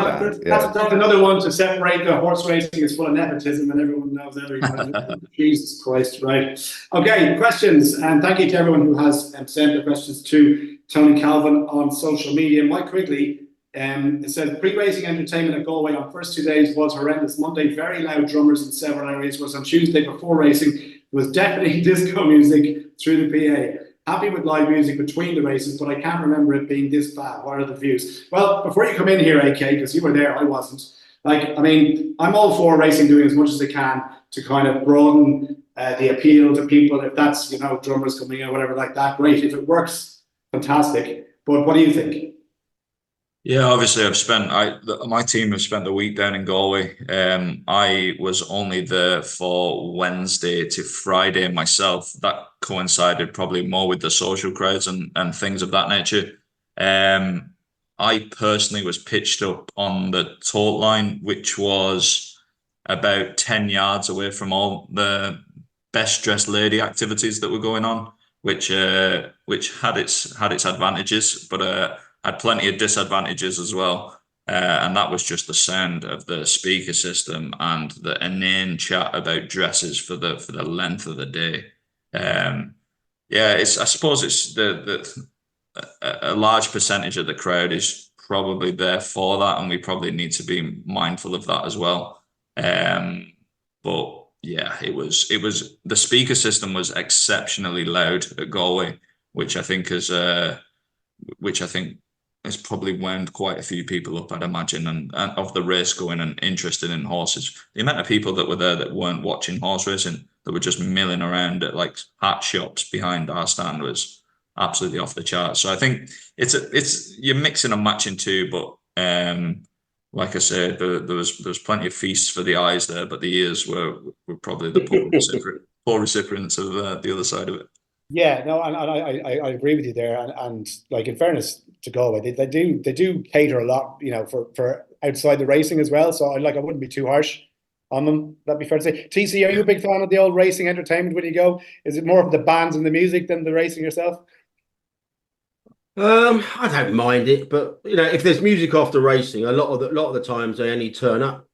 That's another one to separate the horse racing is full of nepotism and everyone knows everybody. Jesus Christ, right. Okay, questions. And thank you to everyone who has sent their questions to Tony Calvin on social media. Mike Quigley, it says, pre-racing entertainment at Galway on first 2 days was horrendous. Monday, very loud drummers in several areas. Was on Tuesday before racing. There was definitely disco music through the PA. Happy with live music between the races, but I can't remember it being this bad. What are the views? Well, before you come in here, AK, because you were there, I wasn't. Like, I mean, I'm all for racing doing as much as they can to kind of broaden the appeal to people. If that's, you know, drummers coming in or whatever like that, great. If it works, fantastic. But what do you think? Yeah, obviously my team have spent the week down in Galway. I was only there for Wednesday to Friday myself. That coincided probably more with the social crowds and things of that nature. I personally was pitched up on the taut line, which was about 10 yards away from all the best dressed lady activities that were going on, which had its advantages, but had plenty of disadvantages as well. And that was just the sound of the speaker system and the inane chat about dresses for the length of the day. I suppose it's a large percentage of the crowd is probably there for that, and we probably need to be mindful of that as well. But yeah, it was the speaker system was exceptionally loud at Galway, which I think has probably wound quite a few people up, I'd imagine, and of the race going and interested in horses. The amount of people that were there that weren't watching horse racing, that were just milling around at like hat shops behind our stand, was absolutely off the charts. So I think it's you're mixing and matching too, but like I said, there was plenty of feasts for the eyes there, but the ears were probably the poor recipients of the other side of it. Yeah, no, and I agree with you there, and like, in fairness to Galway, they do cater a lot, you know, for outside the racing as well. So I wouldn't be too harsh on them. That'd be fair to say. TC, are you a big fan of the old racing entertainment when you go? Is it more of the bands and the music than the racing yourself? I don't mind it, but you know, if there's music after racing, a lot of the times they only turn up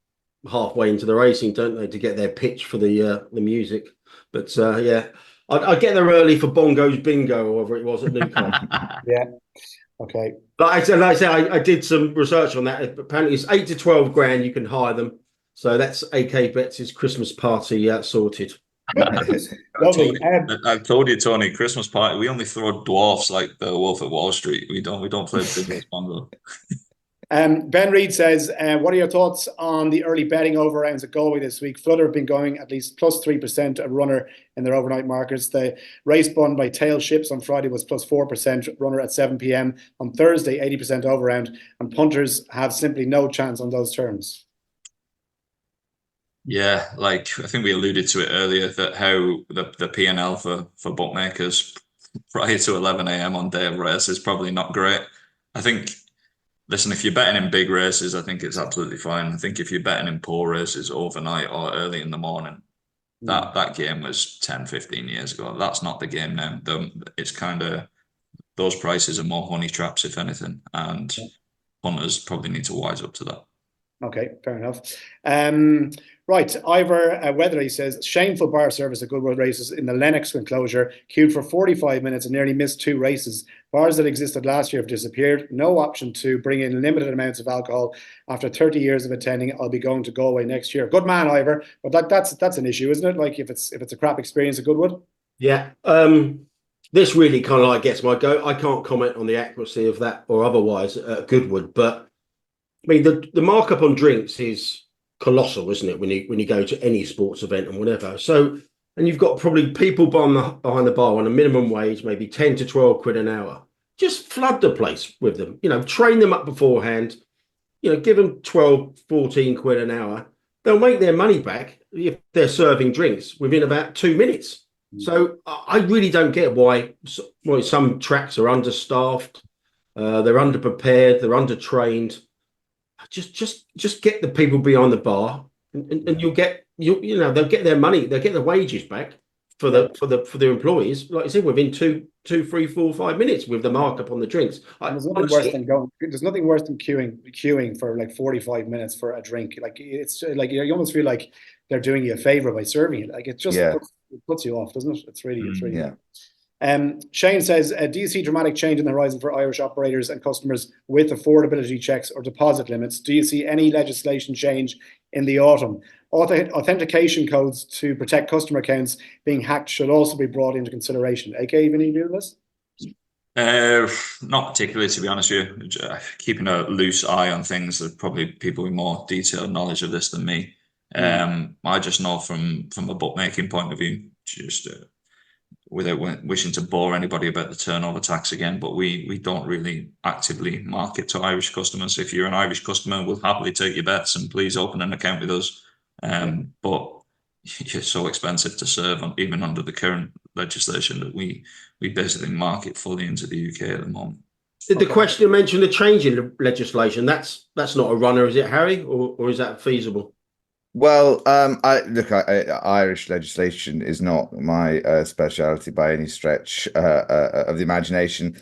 halfway into the racing, don't they, to get their pitch for the music. But yeah, I get there early for Bongo's Bingo or whatever it was at Newcastle. Yeah. Okay. But I did some research on that. Apparently, it's 8 to 12 grand. You can hire them. So that's AK Betts' Christmas party sorted. Lovely. I've told you, Tony, Christmas party. We only throw dwarfs like the Wolf at Wall Street. We don't play big bongo. Ben Reed says, what are your thoughts on the early betting over rounds at Galway this week? Flutter have been going at least plus 3% a runner in their overnight markets. The race won by Tail Ships on Friday was plus 4% runner at 7 p.m. On Thursday, 80% over round, and punters have simply no chance on those terms. Yeah, like I think we alluded to it earlier, that how the P&L for bookmakers prior to 11 a.m. on day of race is probably not great. I think, listen, if you're betting in big races, I think it's absolutely fine. I think if you're betting in poor races overnight or early in the morning, that game was 10, 15 years ago. That's not the game now. It's kind of, those prices are more honey traps, if anything, and punters probably need to wise up to that. Okay, fair enough. Right, Ivor Weatherly says, shameful bar service at Goodwood races in the Lennox enclosure, queued for 45 minutes and nearly missed 2 races. Bars that existed last year have disappeared. No option to bring in limited amounts of alcohol. After 30 years of attending, I'll be going to Galway next year. Good man, Ivor. But that's an issue, isn't it? Like, if it's a crap experience at Goodwood? Yeah. This really kind of like gets my go. I can't comment on the accuracy of that or otherwise at Goodwood, but I mean, the markup on drinks is colossal, isn't it? When you go to any sports event and whatever. So, and you've got probably people behind the bar on a minimum wage, maybe 10 to 12 quid an hour. Just flood the place with them. You know, train them up beforehand. You know, give them 12, 14 quid an hour. They'll make their money back if they're serving drinks within about 2 minutes. So I really don't get why some tracks are understaffed. They're underprepared. They're undertrained. Just get the people behind the bar, and they'll get their money, they'll get their wages back for the employees. Like I said, within 2, 3, 4, 5 minutes with the markup on the drinks. There's nothing worse than queuing for like 45 minutes for a drink. Like, it's like you almost feel like they're doing you a favor by serving it. Like, it just puts you off, doesn't it? It's really yeah. Shane says, do you see dramatic change in the horizon for Irish operators and customers with affordability checks or deposit limits? Do you see any legislation change in the autumn? Authentication codes to protect customer accounts being hacked should also be brought into consideration. AK, even you do this? Not particularly, to be honest with you. Keeping a loose eye on things. There's probably people with more detailed knowledge of this than me. I just know from a bookmaking point of view, just without wishing to bore anybody about the turnover tax again, but we don't really actively market to Irish customers. If you're an Irish customer, we'll happily take your bets and please open an account with us. But you're so expensive to serve, even under the current legislation, that we basically market fully into the UK at the moment. Did the question mention the change in the legislation? That's not a runner, is it, Harry, or is that feasible? Well, Irish legislation is not my speciality by any stretch of the imagination.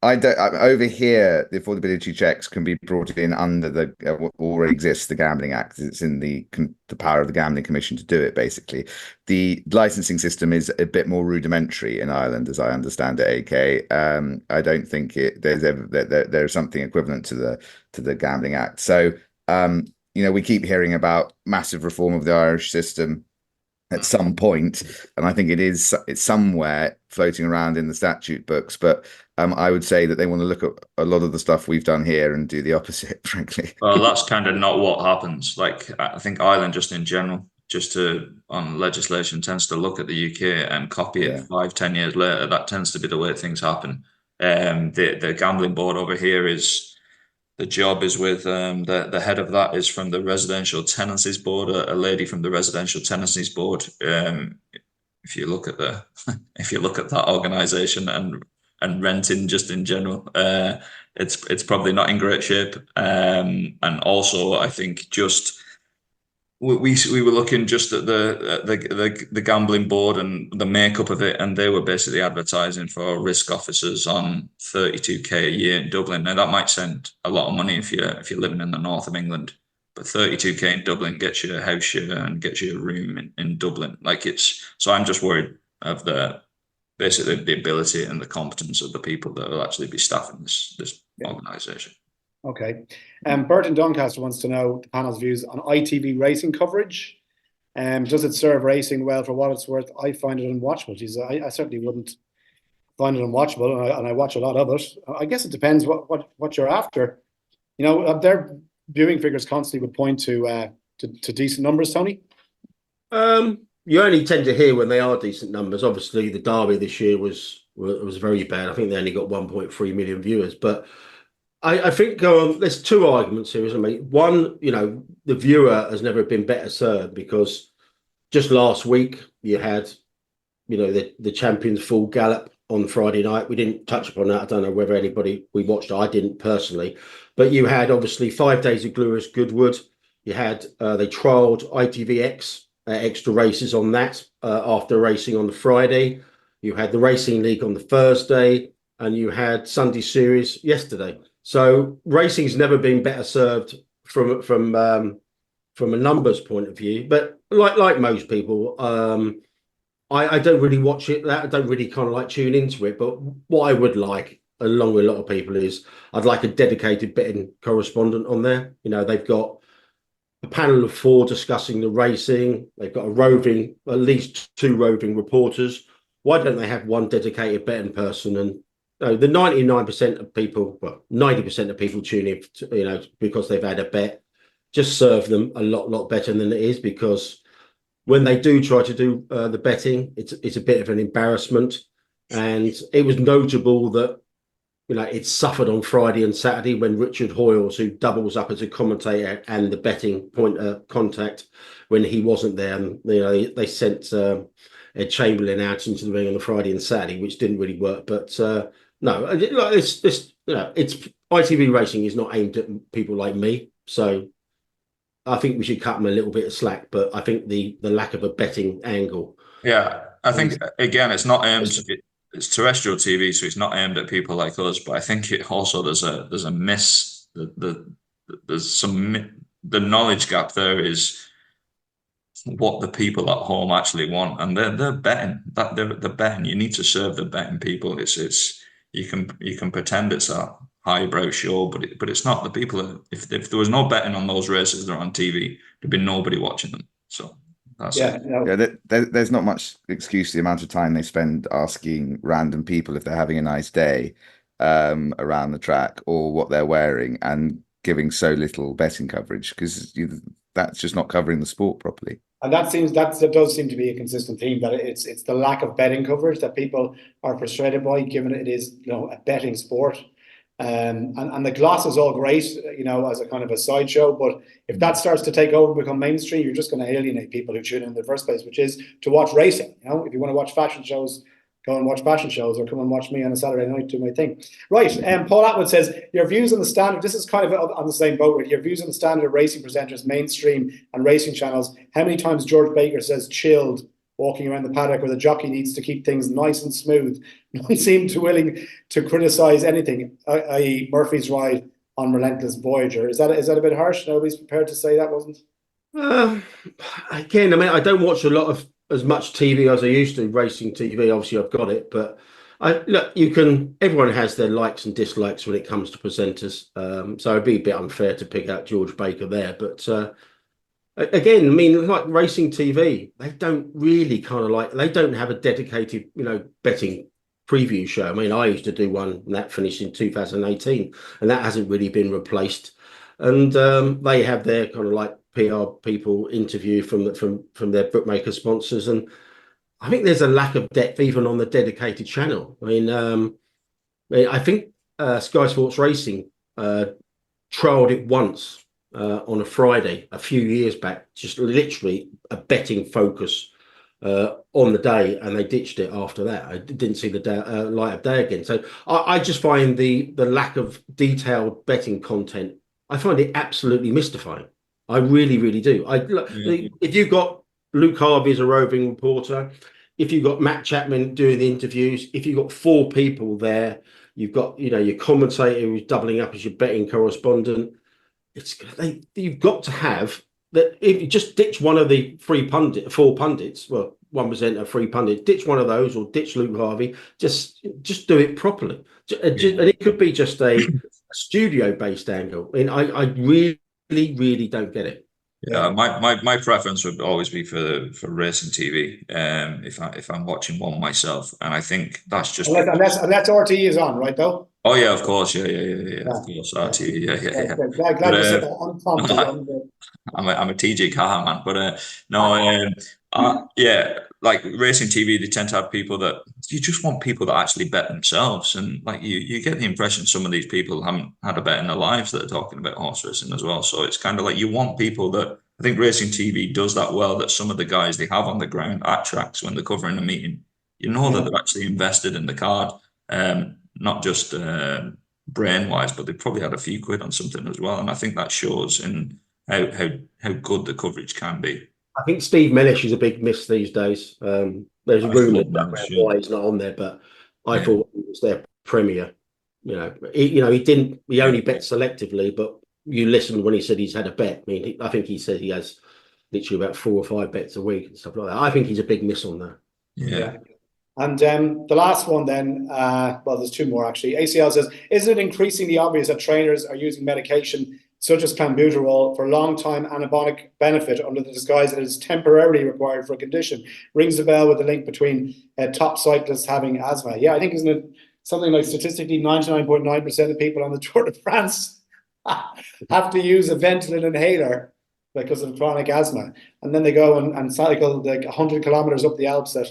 Over here, the affordability checks can be brought in under what already exists, the Gambling Act. It's in the power of the Gambling Commission to do it, basically. The licensing system is a bit more rudimentary in Ireland, as I understand it, AK. I don't think there's something equivalent to the Gambling Act. So, we keep hearing about massive reform of the Irish system at some point, and I think it's somewhere floating around in the statute books. But I would say that they want to look at a lot of the stuff we've done here and do the opposite, frankly. Well, that's kind of not what happens. Like, I think Ireland, just in general, on legislation, tends to look at the UK and copy it 5-10 years later. That tends to be the way things happen. The gambling board over here the job is with the head of that is from the Residential Tenancies Board, a lady from the Residential Tenancies Board. If you look at that organisation and renting just in general, it's probably not in great shape. And also, I think we were looking just at the gambling board and the makeup of it, and they were basically advertising for risk officers on 32k a year in Dublin. Now that might sound a lot of money if you're living in the north of England, but 32k in Dublin gets you a house share and gets you a room in Dublin. So I'm just worried of basically the ability and the competence of the people that will actually be staffing this organisation. Okay. Burton Doncaster wants to know the panel's views on ITV racing coverage. Does it serve racing well? For what it's worth, I find it unwatchable. I certainly wouldn't find it unwatchable, and I watch a lot of it. I guess it depends what you're after. Their viewing figures constantly would point to decent numbers, Tony. You only tend to hear when they are decent numbers. Obviously, the Derby this year was very bad. I think they only got 1.3 million viewers, but I think there's two arguments here, isn't there? One, the viewer has never been better served, because just last week you had, the Champions full gallop on Friday night. We didn't touch upon that. I don't know whether we watched it. I didn't personally, but you had obviously 5 days of glorious Goodwood. You had they trialled ITVX extra races on that after racing on the Friday. You had the Racing League on the Thursday, and you had Sunday Series yesterday. So racing's never been better served from a numbers point of view. But like most people, I don't really watch it. I don't really kind of like tune into it. But what I would like, along with a lot of people, is I'd like a dedicated betting correspondent on there. They've got a panel of 4 discussing the racing. They've got at least 2 roving reporters. Why don't they have one dedicated betting person? And the 99% of people, 90% of people tune in, because they've had a bet. Just serve them a lot better than it is, because when they do try to do the betting, it's a bit of an embarrassment. And it was notable that it suffered on Friday and Saturday when Richard Hoyles, who doubles up as a commentator and the betting point of contact, when he wasn't there, and they sent Ed Chamberlain out into the ring on the Friday and Saturday, which didn't really work. But no, it's ITV racing is not aimed at people like me, so I think we should cut them a little bit of slack. But I think the lack of a betting angle. Yeah, I think again, it's not aimed. It's terrestrial TV, so it's not aimed at people like us. But I think it also there's a miss. There's the knowledge gap there is what the people at home actually want, and they're betting. They're betting. You need to serve the betting people. You can pretend it's a highbrow show, but it's not. The people if there was no betting on those races that are on TV, there'd be nobody watching them. So That's Yeah, it. no. Yeah, there's not much excuse to the amount of time they spend asking random people if they're having a nice day around the track or what they're wearing, and giving so little betting coverage, because that's just not covering the sport properly. And that does seem to be a consistent theme, that it's the lack of betting coverage that people are frustrated by, given it is, you know, a betting sport. And the gloss is all great, you know, as a kind of a sideshow, but if that starts to take over and become mainstream, you're just going to alienate people who tune in the first place, which is to watch racing. You know, if you want to watch fashion shows, go and watch fashion shows, or come and watch me on a Saturday night do my thing. Right. Paul Atwood says, your views on the standard, this is kind of on the same boat with your views on the standard of racing presenters, mainstream and racing channels. How many times George Baker says chilled walking around the paddock, where the jockey needs to keep things nice and smooth? No one seemed too willing to criticise anything, i.e. Murphy's ride on Relentless Voyager. Is that a bit harsh? Nobody's prepared to say that wasn't? Again, I mean, I don't watch a lot of as much TV as I used to, racing TV. Obviously, I've got it, but everyone has their likes and dislikes when it comes to presenters. So it'd be a bit unfair to pick out George Baker there. But again, I mean, like racing TV, they don't really they don't have a dedicated, you know, betting preview show. I mean, I used to do one, and that finished in 2018, and that hasn't really been replaced. And they have their kind of like PR people interview from their bookmaker sponsors, and I think there's a lack of depth even on the dedicated channel. I mean, I think Sky Sports Racing trialled it once on a Friday a few years back, just literally a betting focus on the day, and they ditched it after that. I didn't see the light of day again. So I just find the lack of detailed betting content, I find it absolutely mystifying. I really, really do. If you've got Luke Harvey as a roving reporter, if you've got Matt Chapman doing the interviews, if you've got 4 people there, you've got, you know, your commentator who's doubling up as your betting correspondent. You've got to have that. If you just ditch one of the 4 pundits, well, one presenter, 3 pundits, ditch one of those, or ditch Luke Harvey. Just do it properly, and it could be just a studio-based angle. I mean, I really don't get it. Yeah, my preference would always be for racing TV. If I'm watching one myself, and I think that's just unless RTE is on, right? Though. Oh yeah, of course, yeah. Of course, RTE, yeah. Glad you said that. I'm a TG car man, but yeah, like racing TV, they tend to have people that you just want people that actually bet themselves, and like you get the impression some of these people haven't had a bet in their lives that are talking about horse racing as well. So it's kind of like you want people that, I think racing TV does that well, that some of the guys they have on the ground at tracks when they're covering a meeting, you know, that they're actually invested in the card, not just brain wise, but they probably had a few quid on something as well, and I think that shows in how good the coverage can be. I think Steve Mellish is a big miss these days. There's a rumour why he's not on there, but I thought he was their premier. You know, he only bet selectively, but you listened when he said he's had a bet. I mean, I think he said he has literally about 4 or 5 bets a week and stuff like that. I think he's a big miss on there. Yeah. And the last one then, well, there's 2 more actually. ACL says, isn't it increasingly obvious that trainers are using medication such as clenbuterol for long-time anabolic benefit under the disguise that it is temporarily required for a condition? Rings a bell with the link between top cyclists having asthma. Yeah, I think, isn't it something like statistically 99.9% of people on the Tour de France have to use a Ventolin inhaler because of chronic asthma. And then they go and cycle like 100 kilometers up the Alps at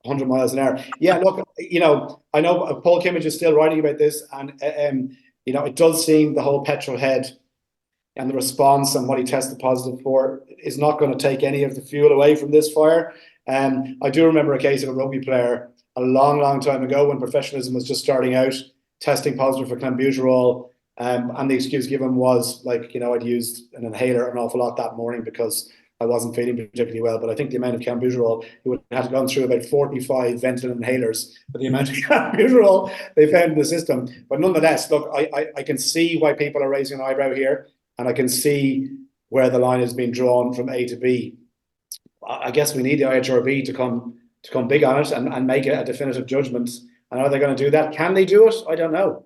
100 miles an hour. Yeah, look, you know, I know Paul Kimmage is still writing about this, and you know, it does seem the whole Petrol Head and the response and what he tested positive for is not going to take any of the fuel away from this fire. I do remember a case of a rugby player a long time ago when professionalism was just starting out, testing positive for clenbuterol, and the excuse given was like, you know, I'd used an inhaler an awful lot that morning because I wasn't feeling particularly well. But I think the amount of clenbuterol, he would have gone through about 45 Ventolin inhalers for the amount of clenbuterol they found in the system. But nonetheless, look, I can see why people are raising an eyebrow here, and I can see where the line has been drawn from A to B. I guess we need the IHRB to come big on it and make a definitive judgment. And are they going to do that? Can they do it? I don't know.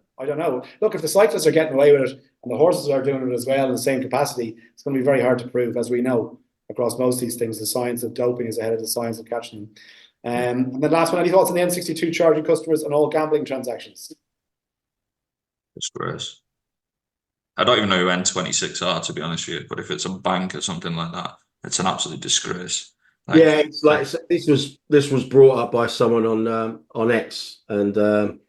Look, if the cyclists are getting away with it and the horses are doing it as well in the same capacity, it's going to be very hard to prove, as we know. across most of these things. The science of doping is ahead of the science of catching them. And then last one, any thoughts on the N62 charging customers on all gambling transactions? Disgrace. I don't even know who N26 are, to be honest with you, but if it's a bank or something like that, it's an absolute disgrace. Like, yeah, it's like this was brought up by someone on X, and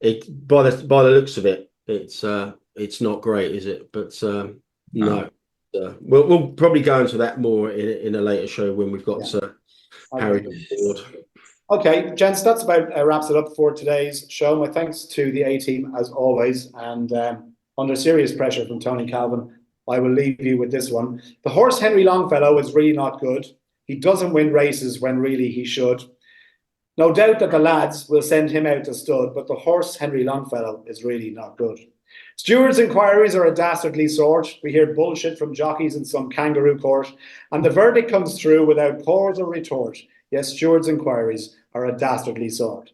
it by the looks of it, it's not great, is it? But no. We'll probably go into that more in a later show when we've got Harry on board. Okay, gents, that's about wraps it up for today's show. My thanks to the A-team as always, and under serious pressure from Tony Calvin, I will leave you with this one. The horse Henry Longfellow is really not good. He doesn't win races when really he should. No doubt that the lads will send him out to stud, but the horse Henry Longfellow is really not good. Steward's inquiries are a dastardly sort. We hear bullshit from jockeys in some kangaroo court, and the verdict comes through without pause or retort. Yes, Steward's inquiries are a dastardly sort.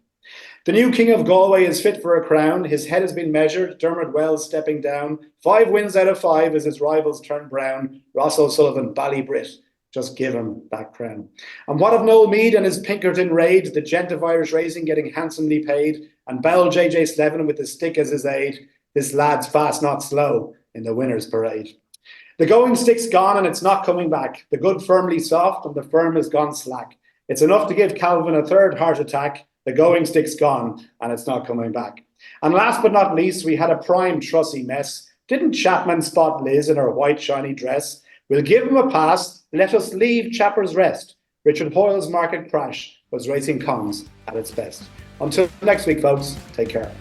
The new King of Galway is fit for a crown. His head has been measured. Dermot Wells stepping down. 5 wins out of 5 as his rivals turn brown. Ross O'Sullivan, Ballybrit, just give him that crown. And what of Noel Meade and his Pinkerton raid? The gent of Irish racing getting handsomely paid. And Bell JJ Slevin with the stick as his aid. This lad's fast, not slow, in the winner's parade. The going stick's gone and it's not coming back. The good firmly soft and the firm has gone slack. It's enough to give Calvin a third heart attack. The going stick's gone and it's not coming back. And last but not least, we had a prime trussy mess. Didn't Chapman spot Liz in her white shiny dress? We'll give him a pass. Let us leave Chappers rest. Richard Hoyle's market crash was racing cons at its best. Until next week, folks, take care.